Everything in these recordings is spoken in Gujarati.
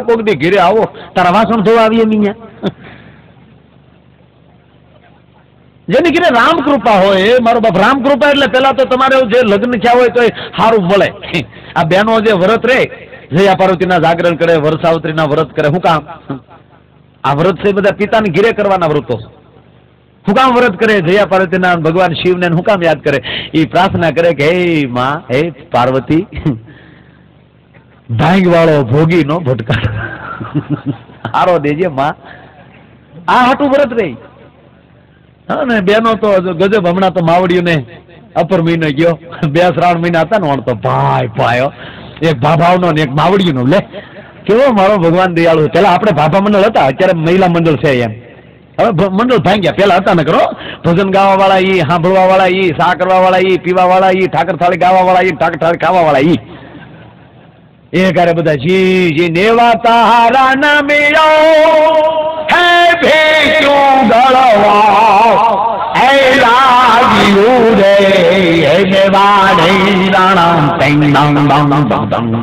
કોક દી ઘેરે આવો તારા વાસણ ધોવા આવીએ મિયા જેની ઘેરે રામ કૃપા હોય મારો બાપ રામ કૃપા એટલે પેલા તો તમારે જે લગ્ન થયા હોય તો સારું મળે આ બહેનો જે વ્રત રે જયા પાર્વતીના જાગરણ કરે વરસાવત્રીના વ્રત કરે શું કામ આ વ્રત છે બધા પિતાને ઘેરે કરવાના વ્રતો શું કામ વ્રત કરે જયા પાર્વતીના ભગવાન શિવને શું કામ યાદ કરે એ પ્રાર્થના કરે કે હે માં હે પાર્વતી ભાંગ વાળો ભોગી નો ભટકાટ હારો દેજે માં આ હાટું વ્રત રહી હા ને બેનો તો ગજબ હમણાં તો માવડીઓને અપર મહિનો ગયો 2-3 મહિના હતા ને તો ભાઈ પાયો એક ભાભાવનો ને એક માવડીનો લે કેવો મારો ભગવાન દયાળુ પેલા આપણે ભાભા મંડળ હતા અત્યારે મહિલા મંડળ છે એમ હવે મંડળ ભાંગ્યા પેલા હતા ને કરો ભજન ગાવા વાળા ઈ સાંભળવા વાળા ઈ સા કરવા વાળા ઈ પીવા વાળા ઈ ઠાકર થાળી ગાવા વાળા ઈ ઠાકર થાળી ખાવા વાળા ઈ એ કરે બધા જી જી નેવા તારા ના મેળો હે ભેક્યું ગળવા એ લાગ્યું રે એ મેવાડે રાણા ટેંગ ડંગ ડંગ ડંગ ડંગ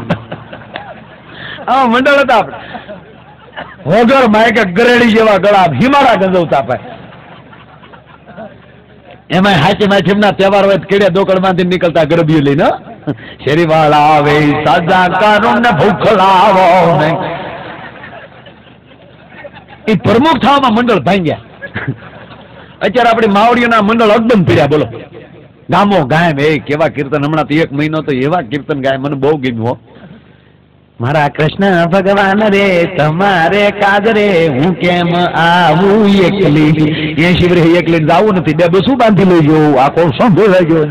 આ મંડળ હતા આપણે વગર માયકે ગરેડી જેવા ગળા હિમાળા ગંજવતા પાય એમાં હાચી માછીમના તહેવાર હોય કેડિયા દોકડમાંથી નીકળતા ગરબીઓ લઈને શેરીવાળા આવે સાજા કારો ને ભૂખ લાવો ને એ પ્રમુખ થવામાં મંડળ ભાંગ્યા અત્યારે આપણી માવડીઓના મંડળ અકદમ પીડ્યા બોલો ગામો ગાય એ કેવા કીર્તન હમણાં તો 1 મહિનો તો એવા કીર્તન ગાય મને બહુ ગમ્યું મારા કૃષ્ણ ભગવાન રે તમારે કાદરે હું કેમ આવું એકલી એ શિવરે એકલી જાવું નથી બે બસું બાંધી લઈ જવું આખો સંભળાઈ ગયો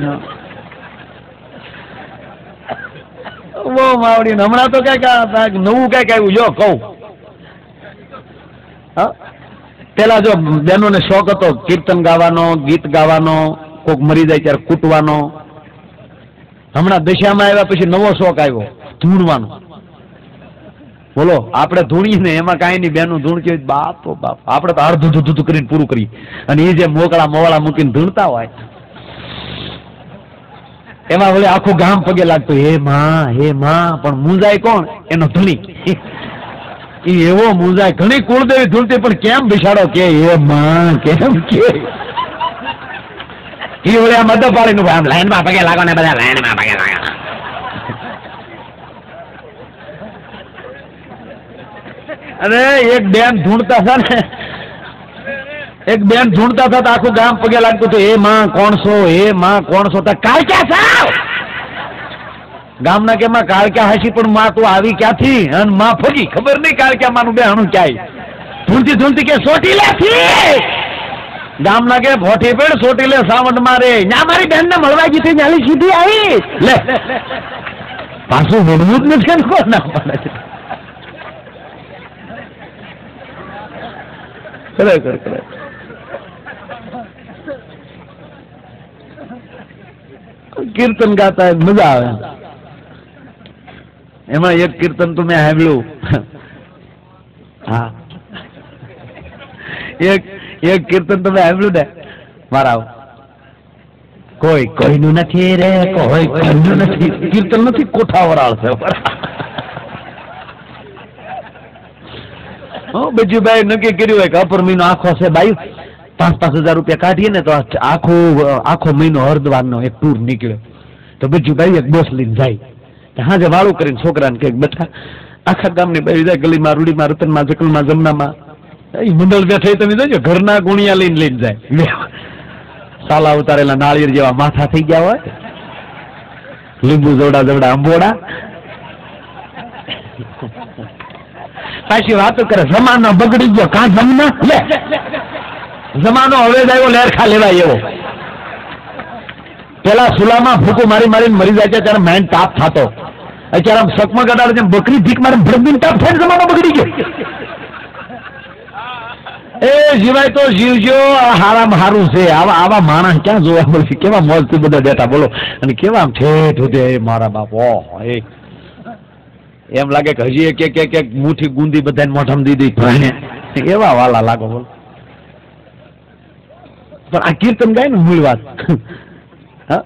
બહુ માવડી હમણાં તો કઈક નવું કઈક આવ્યું જો કહું પેલા જો બહેનોને શોખ હતો કીર્તન ગાવાનો ગીત ગાવાનો કોક મરી જાય ત્યારે કૂટવાનો હમણાં દશામાં આવ્યા પછી નવો શોખ આવ્યો ધૂણવાનો બોલો આપણે ધૂણીએ ને એમાં કાંઈ નહીં બેનું ધૂણ કે બાપ તો બાપ આપણે તો અડધું ધૂધું કરીને પૂરું કરી અને એ જે મોકળા મોવાળા મૂકીને ધૂણતા હોય એમાં વળી આખું ગામ પગે લાગતું હે માં પણ મુંજાય કોણ એનો ધૂણી એ એવો મુંજાય ઘણી કુળદેવી ધૂણતી પણ કેમ બિસાડો કે હે માં કેમ કે એ વળી આ મદદ પાડીનું આમ લાઈનમાં પગે લાગો ને બધા લાઈનમાં પગે લાગો અરે એક બેન ધૂણતા હતા ને એક બેન ધૂણતા હતા તો આખું ગામ પગે લાગતું હતું એ માં કોણ છો કાળક્યા સાવ ગામના કે માં કાળક્યા હાસી પણ માં તું આવી ક્યાંથી અને માં ફગી ખબર નહીં કાળક્યા માનું બે હણું ક્યાંય ધૂણતી કે સોટી લે ગામના કે ભોઠી પેડ સોટી લે સાવંડ મારે ના મારી બેન ને મળવા ગઈ હતી નાલી સીધી આવી લે પાછું બોલવું જ નથી કોણ ના પડે ખરેખર કીર્તન ગાતા મજા આવે એમાં એક કીર્તન તો મેં સાંભળ્યું હા એક કીર્તન તો મેં સાંભળ્યું ને મારા કોઈનું નથી રે કોઈનું નથી કીર્તન નથી કોઠા વરાળ છે બીજુભાઈ નક્કી કર્યું હોય કે અપર મહિનો આખો છે બાઈ 5,000 રૂપિયા કાઢીએ ને તો આખો મહિનો હરદ્વારનો એક ટૂર નીકળ્યો તો બીજુભાઈ એક બસ લઈને જાય હાજે વાળું કરીને છોકરાને કે બેઠા આખા ગામની બાઈ જાય ગલીમાં રૂડીમાં રતનમાં જકલમાં જમનામાં એ મંડળ બેઠા તમે જોજો ઘરના ગુણિયા લઈને જાય સાલા ઉતારેલા નાળિયેર જેવા માથા થઈ ગયા હોય લીંબુ જવડા આંબોડા પાછી વાતો કરે જમાનો બગડી ગયો કાં જમના લે જમાનો હવે જ આવ્યો લેરખા લેવાય એવો પેલા સુલામાં ફૂકો મારીને મરી જાય છે ત્યારે માઇન્ડ તાપ થતો અત્યારે આમ સકમાં ગડાડે જેમ બકરી ભીખ મારે ભડબીન તાપ થાય જમાનો બગડી ગયો એ જીવાય તો જીવજો હારામાં હારું છે આવા માણસ ક્યાં જોવા મળશે કેવા મોજથી બધા બેઠા બોલો અને કેવા આમ ઠેઠ ઉઠે મારા બાપ એમ લાગે કે હજી એક મુઠ્ઠી ગુંદી બધાને મોઢામાં દીધી એવા વાલા લાગો બોલો પણ આ કીર્તન ગાય ને મૂળ વાત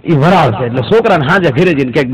એ વરાળ છે એટલે છોકરાને હાજે ઘરે જઈને કઈક